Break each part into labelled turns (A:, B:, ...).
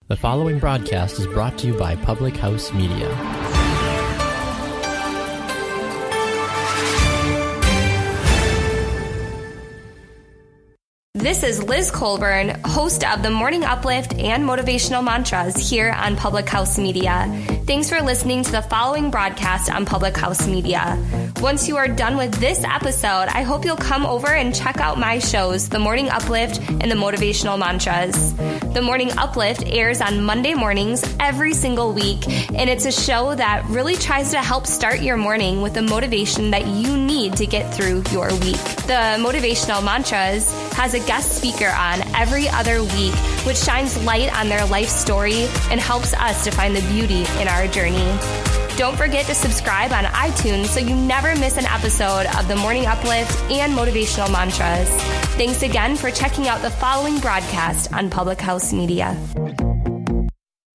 A: The following broadcast is brought to you by Public House Media.
B: This is Liz Colburn, host of the Morning Uplift and Motivational Mantras here on Public House Media. Thanks for listening to the following broadcast on Public House Media. Once you are done with this episode, I hope you'll come over and check out my shows, The Morning Uplift and The Motivational Mantras. The Morning Uplift airs on Monday mornings every single week, and it's a show that really tries to help start your morning with the motivation that you need to get through your week. The Motivational Mantras has a guest speaker on every other week, which shines light on their life story and helps us to find the beauty in our journey. Don't forget to subscribe on iTunes so you never miss an episode of the Morning Uplift and Motivational Mantras. Thanks again for checking out the following broadcast on Public House Media.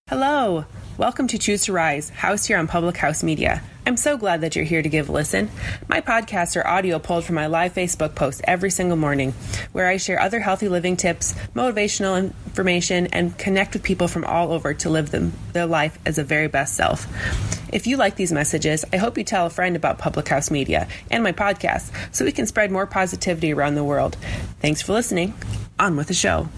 C: Hello. Welcome to Choose to Rise, housed here on Public House Media. I'm so glad that you're here to give a listen. My podcasts are audio pulled from my live Facebook posts every single morning, where I share other healthy living tips, motivational information, and connect with people from all over to live their life as a very best self. If you like these messages, I hope you tell a friend about Public House Media and my podcast so we can spread more positivity around the world. Thanks for listening. On with the show.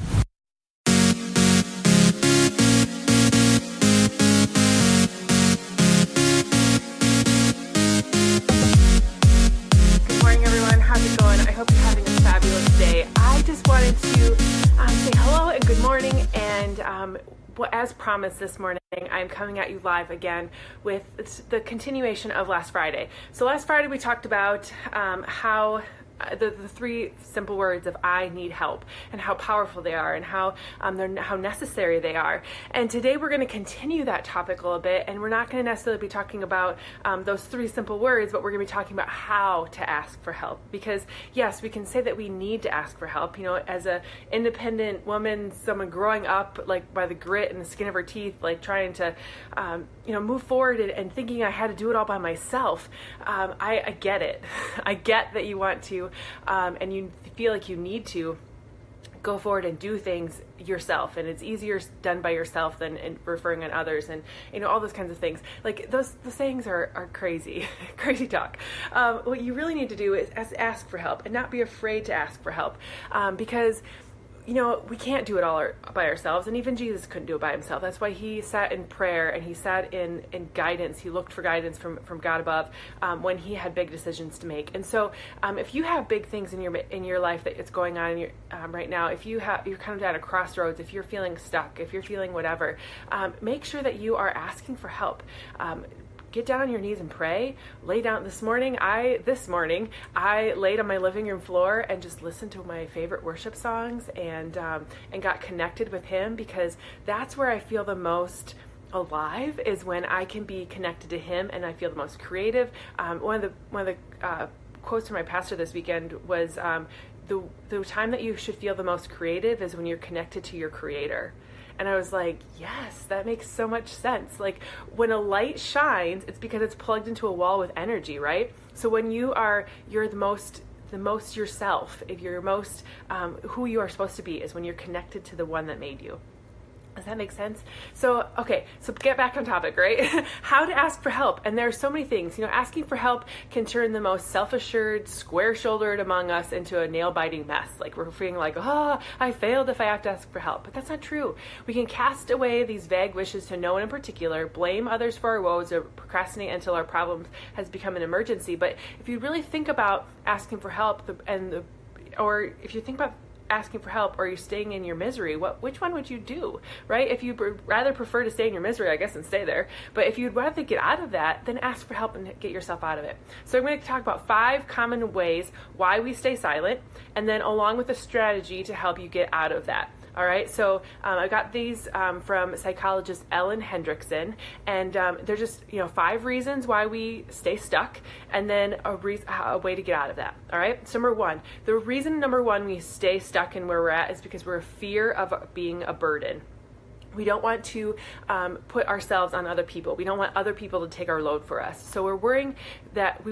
C: As promised this morning, I'm coming at you live again with the continuation of last Friday. So last Friday we talked about how the three simple words of I need help and how powerful they are and how necessary they are. And today we're going to continue that topic a little bit, and we're not going to necessarily be talking about those three simple words, but we're going to be talking about how to ask for help. Because yes, we can say that we need to ask for help. You know, as a independent woman, someone growing up like by the grit and the skin of her teeth, like trying to move forward and thinking I had to do it all by myself. I get it. I get that you want to and you feel like you need to go forward and do things yourself, and it's easier done by yourself than referring on others, and all those kinds of things. Like the sayings are crazy crazy talk. What you really need to do is ask for help and not be afraid to ask for help, because we can't do it all by ourselves, and even Jesus couldn't do it by himself. That's why he sat in prayer and he sat in guidance. He looked for guidance from God above when he had big decisions to make. And so if you have big things in your life that it's going on in your, right now, if you're kind of at a crossroads, if you're feeling stuck, if you're feeling whatever, make sure that you are asking for help. Get down on your knees and pray. Lay down. This morning I laid on my living room floor and just listened to my favorite worship songs and got connected with him, because that's where I feel the most alive, is when I can be connected to him and I feel the most creative. One of the quotes from my pastor this weekend was the time that you should feel the most creative is when you're connected to your Creator. And I was like, yes, that makes so much sense. Like when a light shines, it's because it's plugged into a wall with energy, right? So when you're the most yourself, if you're most who you are supposed to be, is when you're connected to the one that made you. Does that make sense? So get back on topic, right? How to ask for help. And there are so many things. Asking for help can turn the most self-assured, square-shouldered among us into a nail-biting mess. Like we're feeling like, I failed if I have to ask for help. But that's not true. We can cast away these vague wishes to no one in particular, blame others for our woes, or procrastinate until our problem has become an emergency. But if you really think about asking for help, or if you think about asking for help, or you're staying in your misery, which one would you do, right? If you'd rather prefer to stay in your misery, I guess, and stay there. But if you'd rather get out of that, then ask for help and get yourself out of it. So I'm going to talk about 5 common ways why we stay silent, and then along with a strategy to help you get out of that. All right, so I got these from psychologist Ellen Hendrickson, and they're just 5 reasons why we stay stuck, and then a way to get out of that. All right, so the reason number one we stay stuck in where we're at is because we're a fear of being a burden. We don't want to put ourselves on other people. We don't want other people to take our load for us. So we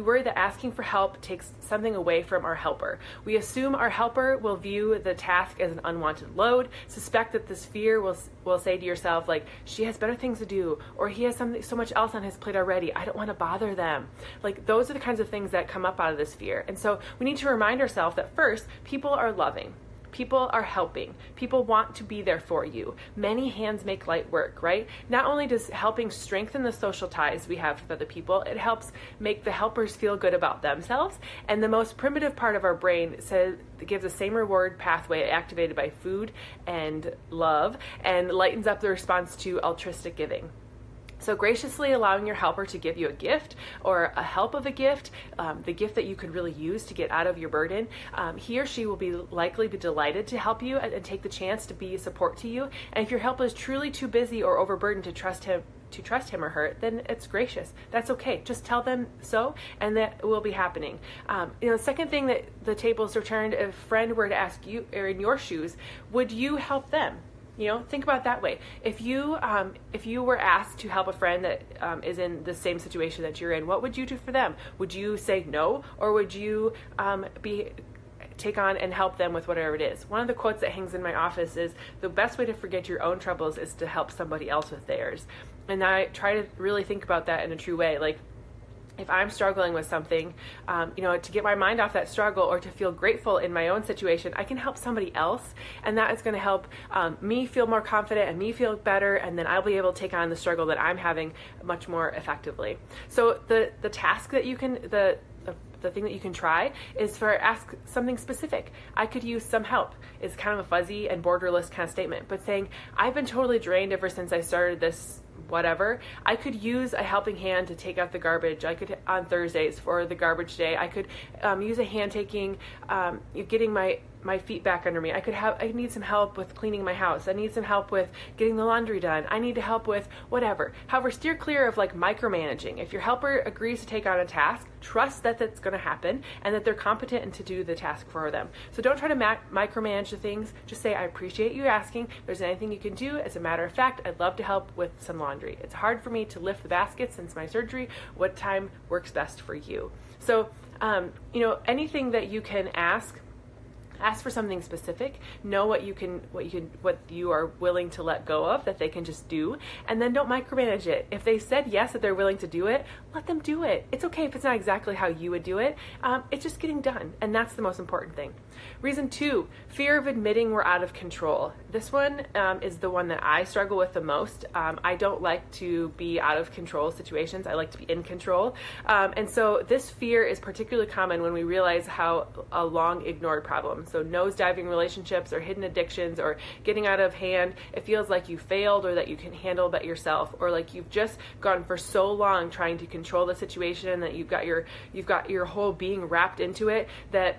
C: worry that asking for help takes something away from our helper. We assume our helper will view the task as an unwanted load, suspect that this fear will say to yourself, like, she has better things to do, or he has so much else on his plate already. I don't want to bother them. Like, those are the kinds of things that come up out of this fear. And so we need to remind ourselves that first, people are loving. People are helping. People want to be there for you. Many hands make light work, right? Not only does helping strengthen the social ties we have with other people, it helps make the helpers feel good about themselves. And the most primitive part of our brain gives the same reward pathway activated by food and love, and lightens up the response to altruistic giving. So graciously allowing your helper to give you a gift or a help of a gift, the gift that you could really use to get out of your burden, he or she will likely be delighted to help you and take the chance to be a support to you. And if your helper is truly too busy or overburdened to trust him or her, then it's gracious. That's okay. Just tell them so, and that will be happening. The second thing that the tables are turned, if a friend were to ask you, or in your shoes, would you help them? Think about it that way. If you were asked to help a friend that is in the same situation that you're in, what would you do for them? Would you say no, or would you take on and help them with whatever it is? One of the quotes that hangs in my office is, the best way to forget your own troubles is to help somebody else with theirs. And I try to really think about that in a true way. Like, if I'm struggling with something, to get my mind off that struggle or to feel grateful in my own situation, I can help somebody else. And that is going to help me feel more confident and me feel better. And then I'll be able to take on the struggle that I'm having much more effectively. So the task that you can, the thing that you can try is ask something specific. I could use some help. It's kind of a fuzzy and borderless kind of statement, but saying, I've been totally drained ever since I started this whatever. I could use a helping hand to take out the garbage. I could, on Thursdays for the garbage day, I could use a hand taking, getting my feet back under me. I need some help with cleaning my house. I need some help with getting the laundry done. I need to help with whatever. However, steer clear of micromanaging. If your helper agrees to take on a task, trust that that's going to happen and that they're competent and to do the task for them. So don't try to micromanage the things. Just say, I appreciate you asking. If there's anything you can do, as a matter of fact, I'd love to help with some laundry. It's hard for me to lift the basket since my surgery. What time works best for you? So, anything that you can ask for something specific. Know what you are willing to let go of, that they can just do, and then don't micromanage it. If they said yes, that they're willing to do it, let them do it. It's okay if it's not exactly how you would do it. It's just getting done, and that's the most important thing. Reason 2, fear of admitting we're out of control. This one is the one that I struggle with the most. I don't like to be out of control situations. I like to be in control. And so this fear is particularly common when we realize how a long ignored problem. So nosediving relationships or hidden addictions or getting out of hand. It feels like you failed or that you can handle that yourself, or like you've just gone for so long trying to control the situation that you've got your whole being wrapped into it that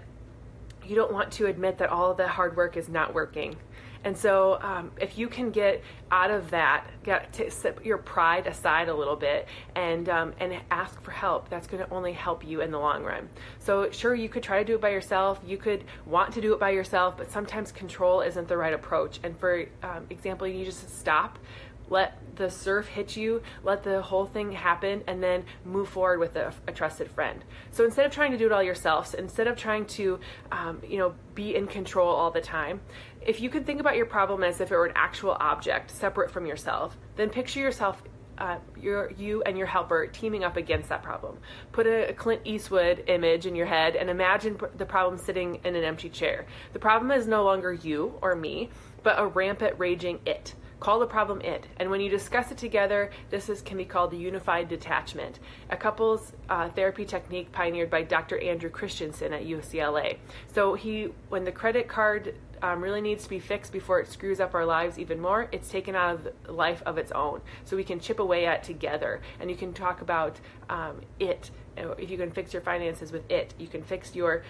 C: you don't want to admit that all of that hard work is not working. And so if you can get out of that, set your pride aside a little bit and ask for help, that's going to only help you in the long run. So sure, you could try to do it by yourself. You could want to do it by yourself, but sometimes control isn't the right approach. And for example, you just stop, let the surf hit you, let the whole thing happen, and then move forward with a trusted friend. So instead of trying to do it all yourself, instead of trying to, be in control all the time, if you could think about your problem as if it were an actual object separate from yourself, then picture yourself, you and your helper teaming up against that problem. Put a Clint Eastwood image in your head and imagine the problem sitting in an empty chair. The problem is no longer you or me, but a rampant, raging it. Call the problem it. And when you discuss it together, can be called the unified detachment, a couples therapy technique pioneered by Dr. Andrew Christensen at UCLA. So when the credit card really needs to be fixed before it screws up our lives even more, it's taken out of life of its own. So we can chip away at together. And you can talk about it. If you can fix your finances with it, you can fix your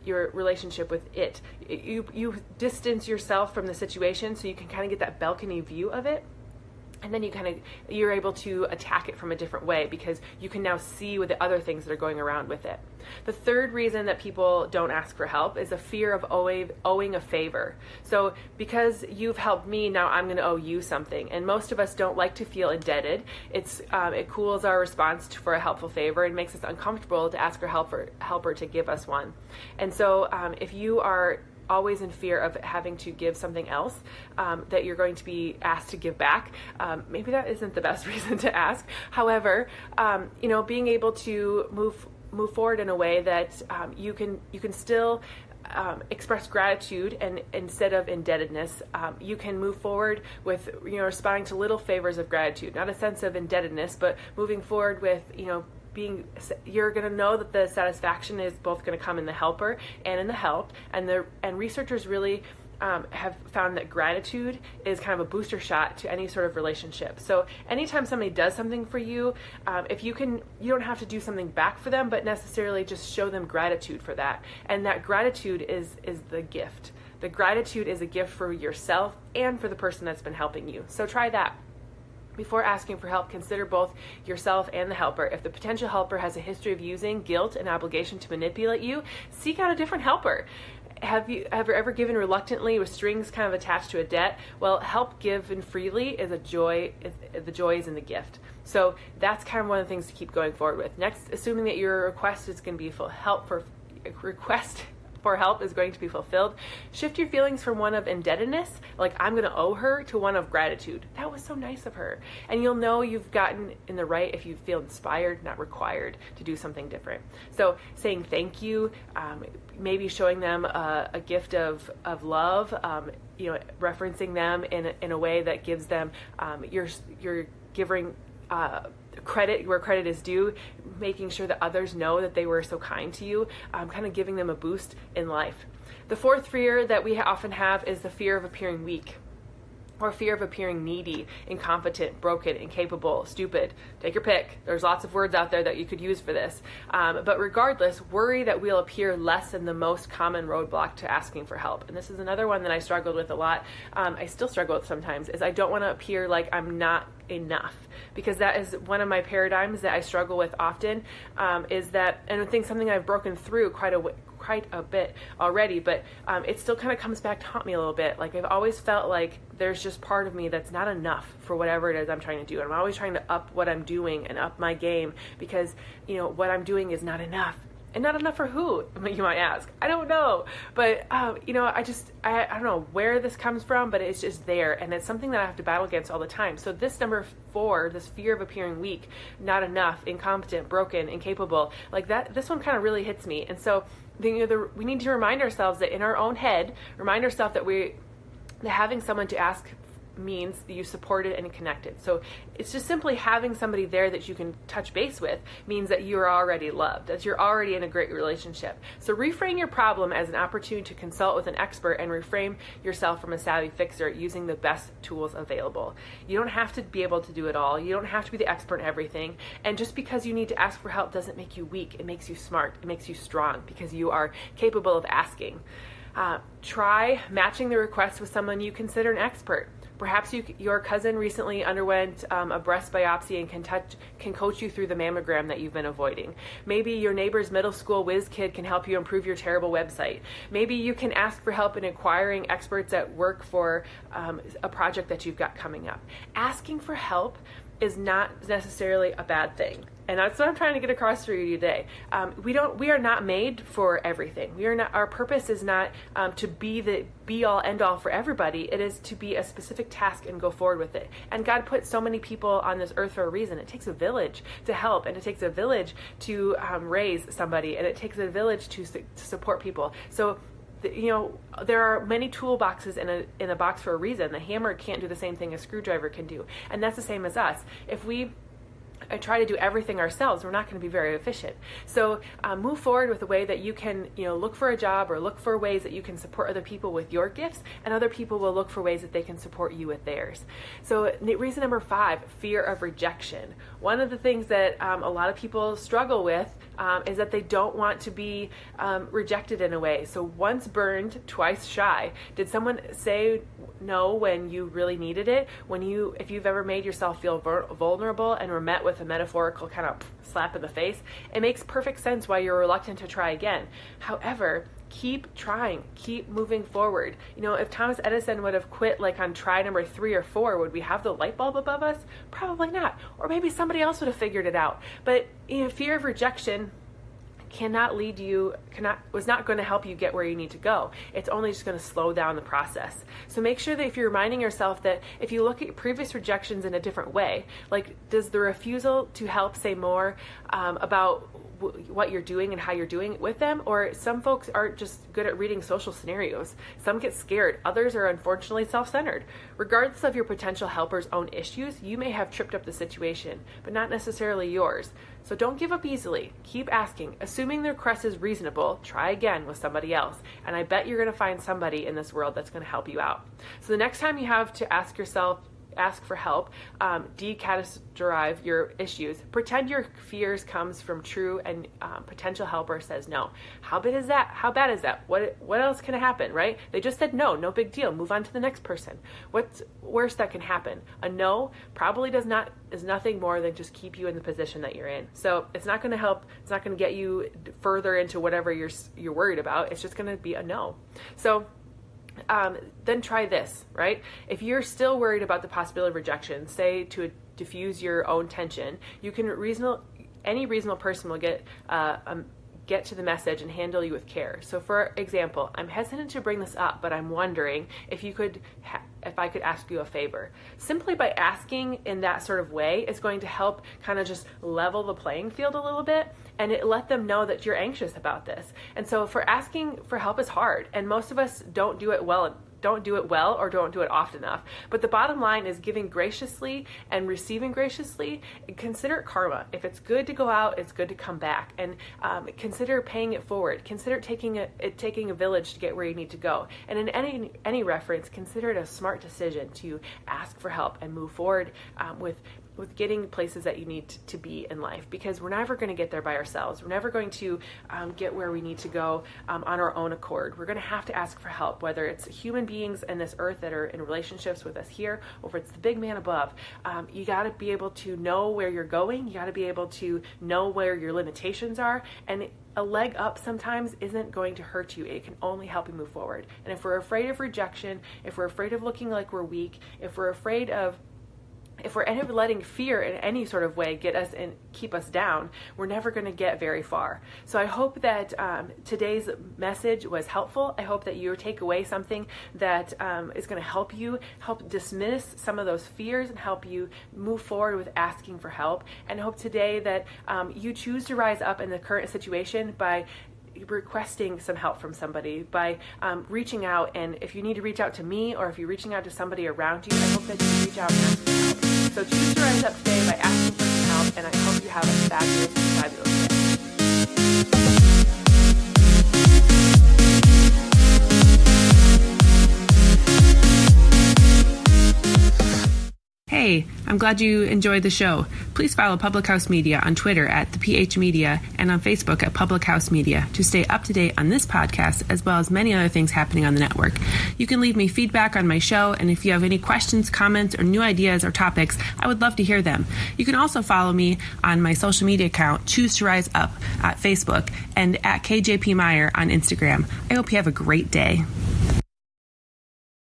C: relationship with it. You distance yourself from the situation so you can kind of get that balcony view of it. And then you're able to attack it from a different way because you can now see what the other things that are going around with it. The third reason that people don't ask for help is a fear of owing a favor. So because you've helped me, now I'm going to owe you something. And most of us don't like to feel indebted. It cools our response for a helpful favor and makes us uncomfortable to ask our helper to give us one. And so if you are always in fear of having to give something else that you're going to be asked to give back, maybe that isn't the best reason to ask. However, being able to move forward in a way that you can still express gratitude, and instead of indebtedness, you can move forward with responding to little favors of gratitude, not a sense of indebtedness, but moving forward with you're going to know that the satisfaction is both going to come in the helper and in the helped, and researchers really have found that gratitude is kind of a booster shot to any sort of relationship. So anytime somebody does something for you, if you don't have to do something back for them, but necessarily just show them gratitude for that. And that gratitude is the gift. The gratitude is a gift for yourself and for the person that's been helping you. So try that. Before asking for help, consider both yourself and the helper. If the potential helper has a history of using guilt and obligation to manipulate you, seek out a different helper. Have you ever given reluctantly with strings kind of attached to a debt? Well, help given freely is a joy. The joy is in the gift. So that's kind of one of the things to keep going forward with. Next, assuming that your request is going to be request for help is going to be fulfilled, shift your feelings from one of indebtedness, like I'm going to owe her, to one of gratitude. That was so nice of her. And you'll know you've gotten in the right if you feel inspired, not required, to do something different. So saying thank you, maybe showing them a gift of love, referencing them in a way that gives them you're giving credit where credit is due, making sure that others know that they were so kind to you, kind of giving them a boost in life. The fourth fear that we often have is the fear of appearing weak, or fear of appearing needy, incompetent, broken, incapable, stupid. Take your pick. There's lots of words out there that you could use for this. But regardless, worry that we'll appear less than the most common roadblock to asking for help. And this is another one that I struggled with a lot. I still struggle with sometimes, is I don't want to appear like I'm not enough, because that is one of my paradigms that I struggle with often, is that, and I think something I've broken through quite a bit already, but it still kind of comes back to haunt me a little bit. Like I've always felt like there's just part of me that's not enough for whatever it is I'm trying to do. And I'm always trying to up what I'm doing and up my game, because what I'm doing is not enough. And not enough for who, you might ask? I don't know. But, I don't know where this comes from, but it's just there. And it's something that I have to battle against all the time. So this number 4, this fear of appearing weak, not enough, incompetent, broken, incapable, like that, this one kind of really hits me. And so we need to remind ourselves that in our own head, remind ourselves that having someone to ask means that you supported and connected. So it's just simply having somebody there that you can touch base with means that you're already loved, that you're already in a great relationship. So reframe your problem as an opportunity to consult with an expert, and reframe yourself from a savvy fixer using the best tools available. You don't have to be able to do it all. You don't have to be the expert in everything. And just because you need to ask for help doesn't make you weak. It makes you smart. It makes you strong, because you are capable of asking. Try matching the request with someone you consider an expert. Perhaps your cousin recently underwent a breast biopsy and can coach you through the mammogram that you've been avoiding. Maybe your neighbor's middle school whiz kid can help you improve your terrible website. Maybe you can ask for help in acquiring experts at work for a project that you've got coming up. Asking for help is not necessarily a bad thing. And that's what I'm trying to get across to you today. We are not made for everything. Our purpose is not to be the be all end all for everybody. It is to be a specific task and go forward with it. And God put so many people on this earth for a reason. It takes a village to help, and it takes a village to raise somebody, and it takes a village to support people. So there are many toolboxes in a box for a reason. The hammer can't do the same thing a screwdriver can do. And that's the same as us. If we try to do everything ourselves, we're not going to be very efficient. So move forward with a way that you can, look for a job, or look for ways that you can support other people with your gifts, and other people will look for ways that they can support you with theirs. So reason number 5, fear of rejection. One of the things that a lot of people struggle with is that they don't want to be rejected in a way. So once burned, twice shy. Did someone say no when you really needed it? If you've ever made yourself feel vulnerable and were met with a metaphorical kind of slap in the face, it makes perfect sense why you're reluctant to try again. However, keep trying, keep moving forward. If Thomas Edison would have quit like on try number 3 or 4, would we have the light bulb above us? Probably not. Or maybe somebody else would have figured it out. But fear of rejection was not going to help you get where you need to go. It's only just going to slow down the process. So make sure that if you're reminding yourself that if you look at previous rejections in a different way, like does the refusal to help say more about what you're doing and how you're doing it with them? Or some folks aren't just good at reading social scenarios. Some get scared. Others are unfortunately self-centered. Regardless of your potential helper's own issues, you may have tripped up the situation, but not necessarily yours. So don't give up easily. Keep asking. Assuming the request is reasonable, try again with somebody else. And I bet you're going to find somebody in this world that's going to help you out. So the next time you have to ask for help, decategorize your issues. Pretend your fears comes from true and potential helper says no. How bad is that? How bad is that? What else can happen, right? They just said no big deal. Move on to the next person. What's worse that can happen? A no probably is nothing more than just keep you in the position that you're in. So it's not going to help. It's not going to get you further into whatever you're worried about. It's just going to be a no. So then try this, right? If you're still worried about the possibility of rejection, say to diffuse your own tension, any reasonable person will get to the message and handle you with care. So for example, I'm hesitant to bring this up, but I'm wondering if I could ask you a favor. Simply by asking in that sort of way is going to help kind of just level the playing field a little bit and let them know that you're anxious about this. And so for asking for help is hard, and most of us don't do it well or don't do it often enough. But the bottom line is giving graciously and receiving graciously. Consider it karma. If it's good to go out, it's good to come back. And consider paying it forward. Consider taking a village to get where you need to go. And in any reference, consider it a smart decision to ask for help and move forward with getting places that you need to be in life, because we're never going to get there by ourselves. We're never going to get where we need to go on our own accord. We're going to have to ask for help, whether it's human beings in this earth that are in relationships with us here, or if it's the big man above. You got to be able to know where you're going. You got to be able to know where your limitations are. And a leg up sometimes isn't going to hurt you. It can only help you move forward. And if we're afraid of rejection, if we're afraid of looking like we're weak, if we're letting fear in any sort of way get us and keep us down, we're never going to get very far. So I hope that today's message was helpful. I hope that you take away something that is going to help dismiss some of those fears and help you move forward with asking for help. And I hope today that you choose to rise up in the current situation by requesting some help from somebody, by reaching out. And if you need to reach out to me, or if you're reaching out to somebody around you, I hope that you reach out and ask for help. So choose to rise up today by asking for some help, and I hope you have a fabulous day. Hey, I'm glad you enjoyed the show. Please follow Public House Media on Twitter at the PH Media and on Facebook at Public House Media to stay up to date on this podcast as well as many other things happening on the network. You can leave me feedback on my show, and if you have any questions, comments, or new ideas or topics, I would love to hear them. You can also follow me on my social media account, Choose to Rise Up, at Facebook, and at KJP Meyer on Instagram. I hope you have a great day.